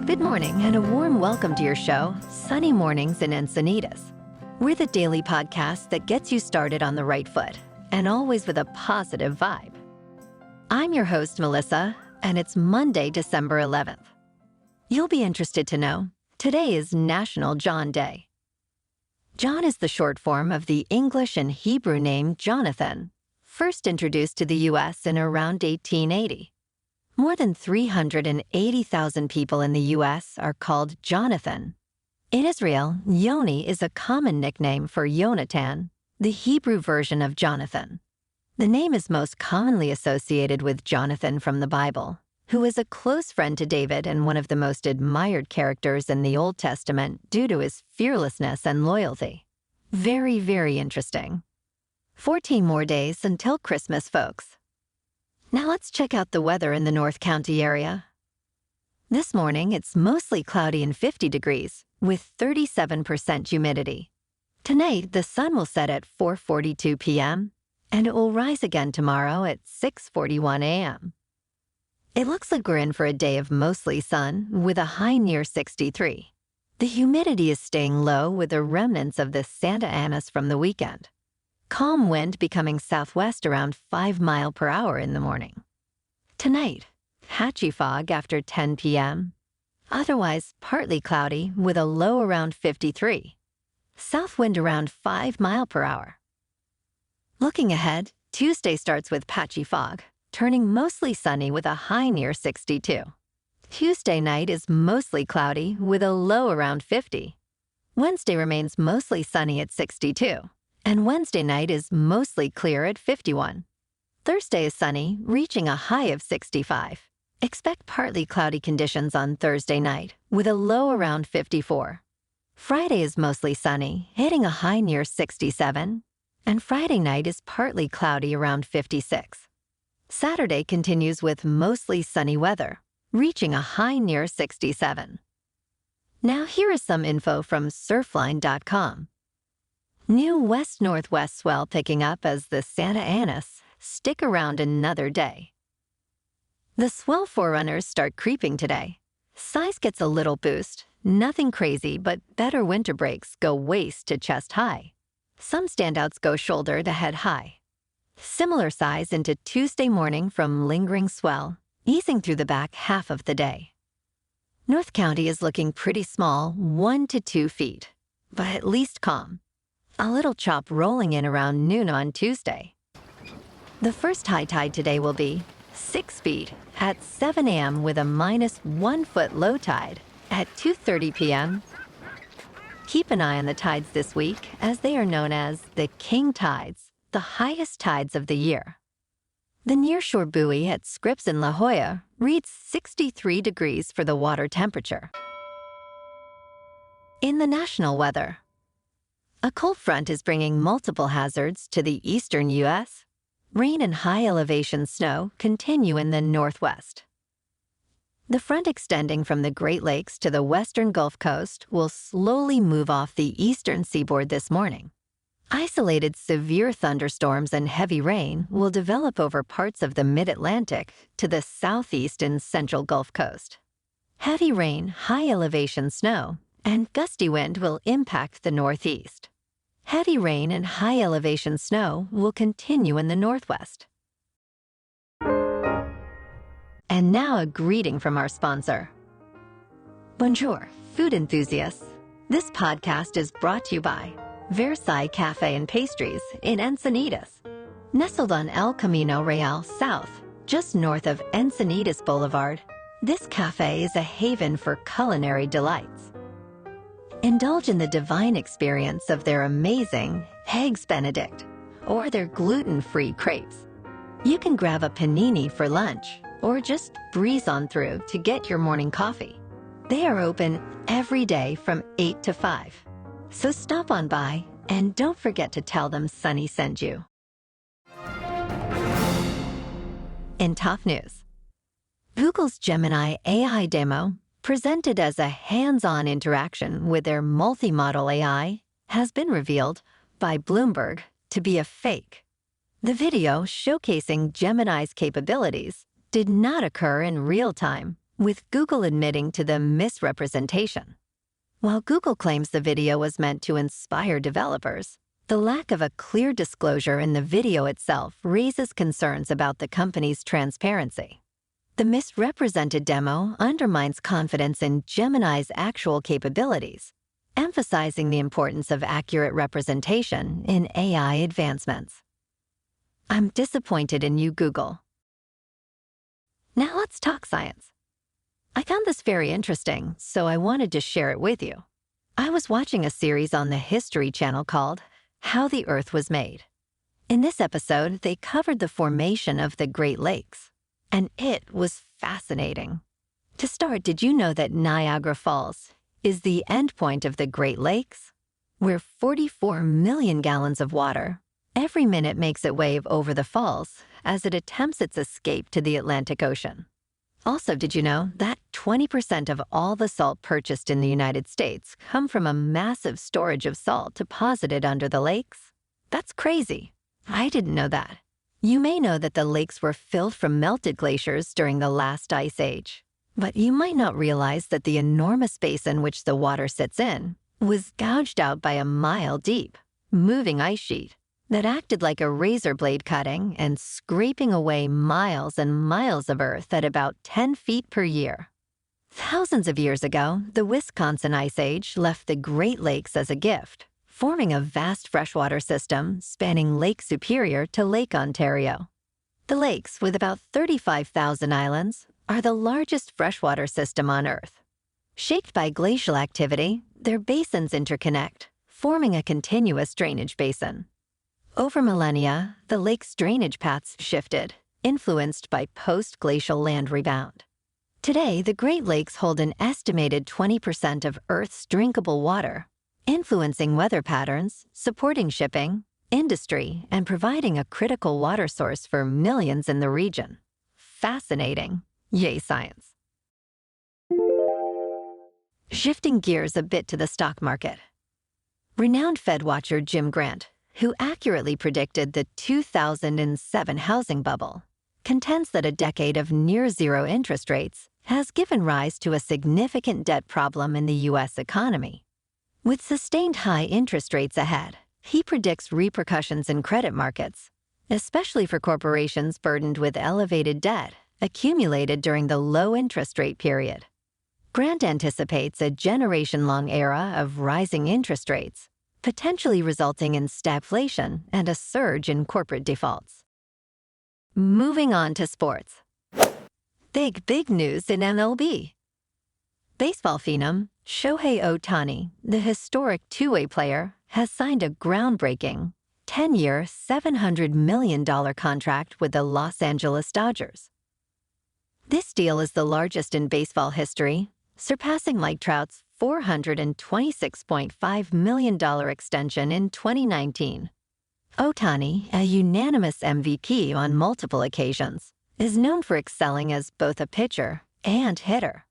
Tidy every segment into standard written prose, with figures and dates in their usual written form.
Good morning and a warm welcome to your show, Sunny Mornings in Encinitas. We're the daily podcast that gets you started on the right foot and always with a positive vibe. I'm your host, Melissa, and it's Monday, December 11th. You'll be interested to know, today is National Jon Day. Jon is the short form of the English and Hebrew name Jonathan, first introduced to the U.S. in around 1880. More than 380,000 people in the U.S. are called Jonathan. In Israel, Yoni is a common nickname for Yonatan, the Hebrew version of Jonathan. The name is most commonly associated with Jonathan from the Bible, who is a close friend to David and one of the most admired characters in the Old Testament due to his fearlessness and loyalty. Very, very interesting. 14 more days until Christmas, folks. Now let's check out the weather in the North County area. This morning, it's mostly cloudy and 50 degrees, with 37% humidity. Tonight, the sun will set at 4:42 p.m., and it will rise again tomorrow at 6:41 a.m. It looks like we're in for a day of mostly sun, with a high near 63. The humidity is staying low with the remnants of the Santa Anas from the weekend. Calm wind becoming southwest around 5 miles per hour in the morning. Tonight, patchy fog after 10 p.m. Otherwise, partly cloudy with a low around 53. South wind around 5 miles per hour. Looking ahead, Tuesday starts with patchy fog, turning mostly sunny with a high near 62. Tuesday night is mostly cloudy with a low around 50. Wednesday remains mostly sunny at 62. And Wednesday night is mostly clear at 51. Thursday is sunny, reaching a high of 65. Expect partly cloudy conditions on Thursday night, with a low around 54. Friday is mostly sunny, hitting a high near 67. And Friday night is partly cloudy around 56. Saturday continues with mostly sunny weather, reaching a high near 67. Now here is some info from surfline.com. New west-northwest swell picking up as the Santa Anas stick around another day. The swell forerunners start creeping today. Size gets a little boost, nothing crazy, but better winter breaks go waist to chest high. Some standouts go shoulder to head high. Similar size into Tuesday morning from lingering swell, easing through the back half of the day. North County is looking pretty small, 1 to 2 feet, but at least calm. A little chop rolling in around noon on Tuesday. The first high tide today will be 6 feet at 7 a.m. with a -1 foot low tide at 2:30 p.m. Keep an eye on the tides this week, as they are known as the king tides, the highest tides of the year. The nearshore buoy at Scripps in La Jolla reads 63 degrees for the water temperature. In the national weather, a cold front is bringing multiple hazards to the eastern U.S. Rain and high-elevation snow continue in the northwest. The front extending from the Great Lakes to the western Gulf Coast will slowly move off the eastern seaboard this morning. Isolated severe thunderstorms and heavy rain will develop over parts of the mid-Atlantic to the southeast and central Gulf Coast. Heavy rain, high-elevation snow, and gusty wind will impact the northeast. Heavy rain and high-elevation snow will continue in the northwest. And now a greeting from our sponsor. Bonjour, food enthusiasts. This podcast is brought to you by Versailles Cafe and Pastries in Encinitas. Nestled on El Camino Real South, just north of Encinitas Boulevard, this cafe is a haven for culinary delights. Indulge in the divine experience of their amazing Eggs Benedict or their gluten-free crepes. You can grab a panini for lunch or just breeze on through to get your morning coffee. They are open every day from 8 to 5. So stop on by and don't forget to tell them Sunny sent you. In top news, Google's Gemini AI demo, presented as a hands-on interaction with their multi-model AI, has been revealed by Bloomberg to be a fake. The video showcasing Gemini's capabilities did not occur in real time, with Google admitting to the misrepresentation. While Google claims the video was meant to inspire developers, the lack of a clear disclosure in the video itself raises concerns about the company's transparency. The misrepresented demo undermines confidence in Gemini's actual capabilities, emphasizing the importance of accurate representation in AI advancements. I'm disappointed in you, Google. Now let's talk science. I found this very interesting, so I wanted to share it with you. I was watching a series on the History Channel called How the Earth Was Made. In this episode, they covered the formation of the Great Lakes, and it was fascinating. To start, did you know that Niagara Falls is the endpoint of the Great Lakes, where 44 million gallons of water every minute makes its way over the falls as it attempts its escape to the Atlantic Ocean? Also, did you know that 20% of all the salt purchased in the United States come from a massive storage of salt deposited under the lakes? That's crazy. I didn't know that. You may know that the lakes were filled from melted glaciers during the last ice age, but you might not realize that the enormous basin which the water sits in was gouged out by a mile-deep, moving ice sheet that acted like a razor blade cutting and scraping away miles and miles of earth at about 10 feet per year. Thousands of years ago, the Wisconsin Ice Age left the Great Lakes as a gift, forming a vast freshwater system spanning Lake Superior to Lake Ontario. The lakes, with about 35,000 islands, are the largest freshwater system on Earth. Shaped by glacial activity, their basins interconnect, forming a continuous drainage basin. Over millennia, the lake's drainage paths shifted, influenced by post-glacial land rebound. Today, the Great Lakes hold an estimated 20% of Earth's drinkable water, influencing weather patterns, supporting shipping, industry, and providing a critical water source for millions in the region. Fascinating. Yay, science. Shifting gears a bit to the stock market. Renowned Fed watcher Jim Grant, who accurately predicted the 2007 housing bubble, contends that a decade of near-zero interest rates has given rise to a significant debt problem in the U.S. economy. With sustained high interest rates ahead, he predicts repercussions in credit markets, especially for corporations burdened with elevated debt accumulated during the low interest rate period. Grant anticipates a generation-long era of rising interest rates, potentially resulting in stagflation and a surge in corporate defaults. Moving on to sports. Big news in MLB. Baseball phenom Shohei Ohtani, the historic two-way player, has signed a groundbreaking 10-year, $700 million contract with the Los Angeles Dodgers. This deal is the largest in baseball history, surpassing Mike Trout's $426.5 million extension in 2019. Ohtani, a unanimous MVP on multiple occasions, is known for excelling as both a pitcher and hitter.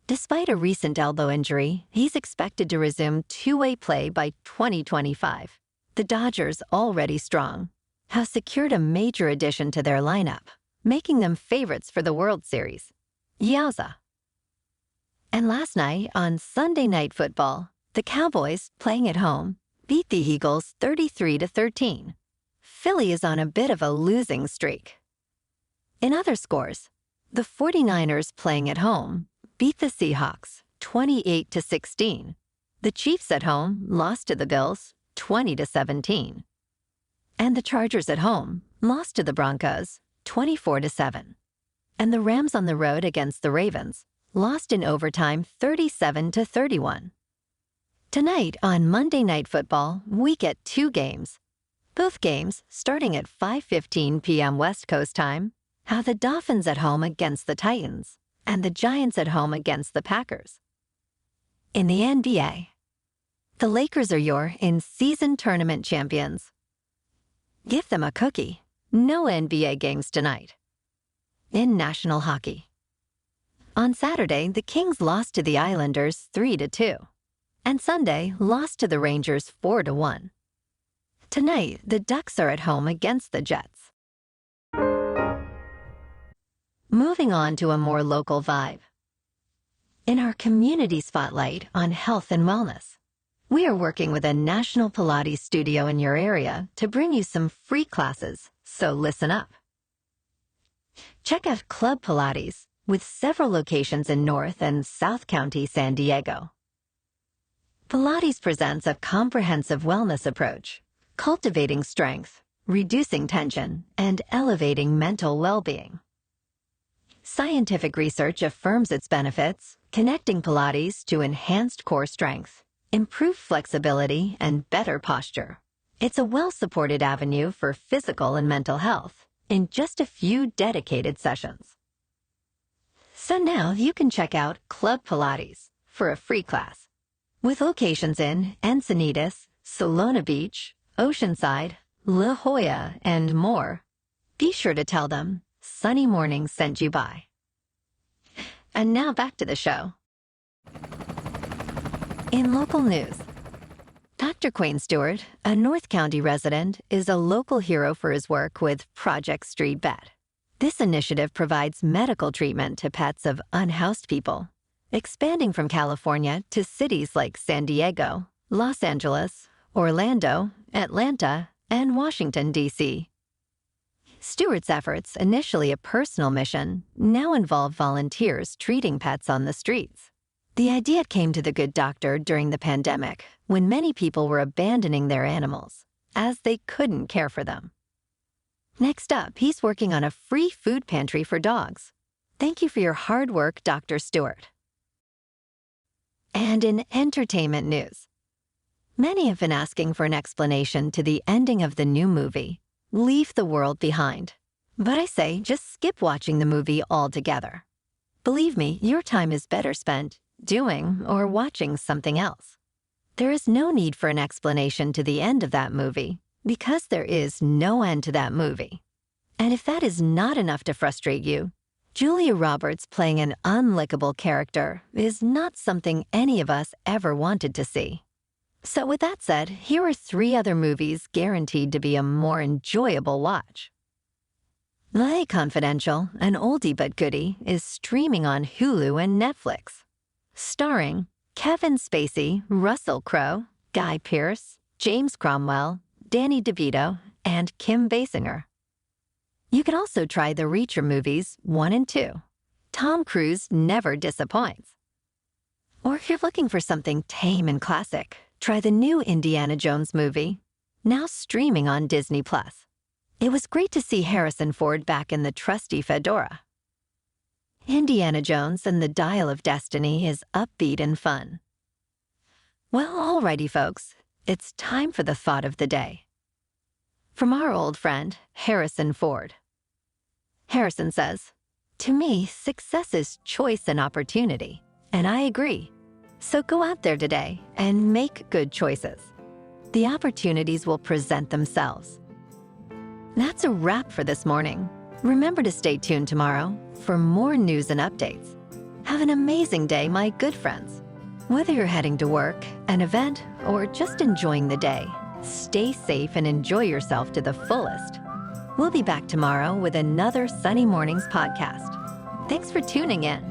Despite a recent elbow injury, he's expected to resume two-way play by 2025. The Dodgers, already strong, have secured a major addition to their lineup, making them favorites for the World Series. Yowza. And last night, on Sunday Night Football, the Cowboys, playing at home, beat the Eagles 33-13. Philly is on a bit of a losing streak. In other scores, the 49ers, playing at home, beat the Seahawks 28-16. The Chiefs at home lost to the Bills 20-17. And the Chargers at home lost to the Broncos 24-7. And the Rams on the road against the Ravens lost in overtime 37-31. Tonight on Monday Night Football, we get two games. Both games, starting at 5:15 p.m. West Coast time, have the Dolphins at home against the Titans and the Giants at home against the Packers. In the NBA, the Lakers are your in-season tournament champions. Give them a cookie. No NBA games tonight. In national hockey, on Saturday, the Kings lost to the Islanders 3-2, and Sunday lost to the Rangers 4-1. Tonight, the Ducks are at home against the Jets. Moving on to a more local vibe. in our community spotlight on health and wellness. We are working with a National Pilates studio in your area to bring you some free classes, so listen up. Check out Club Pilates, with several locations in North and South County, San Diego. Pilates presents a comprehensive wellness approach, cultivating strength, reducing tension, and elevating mental well-being. Scientific research affirms its benefits, connecting Pilates to enhanced core strength, improved flexibility, and better posture. It's a well-supported avenue for physical and mental health in just a few dedicated sessions. So now you can check out Club Pilates for a free class. With locations in Encinitas, Solana Beach, Oceanside, La Jolla, and more, be sure to tell them Sunny Mornings sent you by. And now back to the show. In local news, Dr. Quayne Stewart, a North County resident, is a local hero for his work with Project Street Vet. This initiative provides medical treatment to pets of unhoused people, expanding from California to cities like San Diego, Los Angeles, Orlando, Atlanta, and Washington, D.C. Stewart's efforts, initially a personal mission, now involve volunteers treating pets on the streets. The idea came to the good doctor during the pandemic, when many people were abandoning their animals, as they couldn't care for them. Next up, he's working on a free food pantry for dogs. Thank you for your hard work, Dr. Stewart. And in entertainment news, many have been asking for an explanation to the ending of the new movie, Leave the World Behind. But I say, just skip watching the movie altogether. Believe me, your time is better spent doing or watching something else. There is no need for an explanation to the end of that movie, because there is no end to that movie. And if that is not enough to frustrate you, Julia Roberts playing an unlikable character is not something any of us ever wanted to see. So with that said, here are 3 other movies guaranteed to be a more enjoyable watch. LA Confidential, an oldie but goodie, is streaming on Hulu and Netflix. Starring Kevin Spacey, Russell Crowe, Guy Pearce, James Cromwell, Danny DeVito, and Kim Basinger. You can also try the Reacher movies 1 and 2. Tom Cruise never disappoints. Or if you're looking for something tame and classic, try the new Indiana Jones movie, now streaming on Disney+. It was great to see Harrison Ford back in the trusty fedora. Indiana Jones and the Dial of Destiny is upbeat and fun. Well, alrighty folks, it's time for the thought of the day. From our old friend, Harrison Ford. Harrison says, "To me, success is choice and opportunity." And I agree. So go out there today and make good choices. The opportunities will present themselves. That's a wrap for this morning. Remember to stay tuned tomorrow for more news and updates. Have an amazing day, my good friends. Whether you're heading to work, an event, or just enjoying the day, stay safe and enjoy yourself to the fullest. We'll be back tomorrow with another Sunny Mornings podcast. Thanks for tuning in.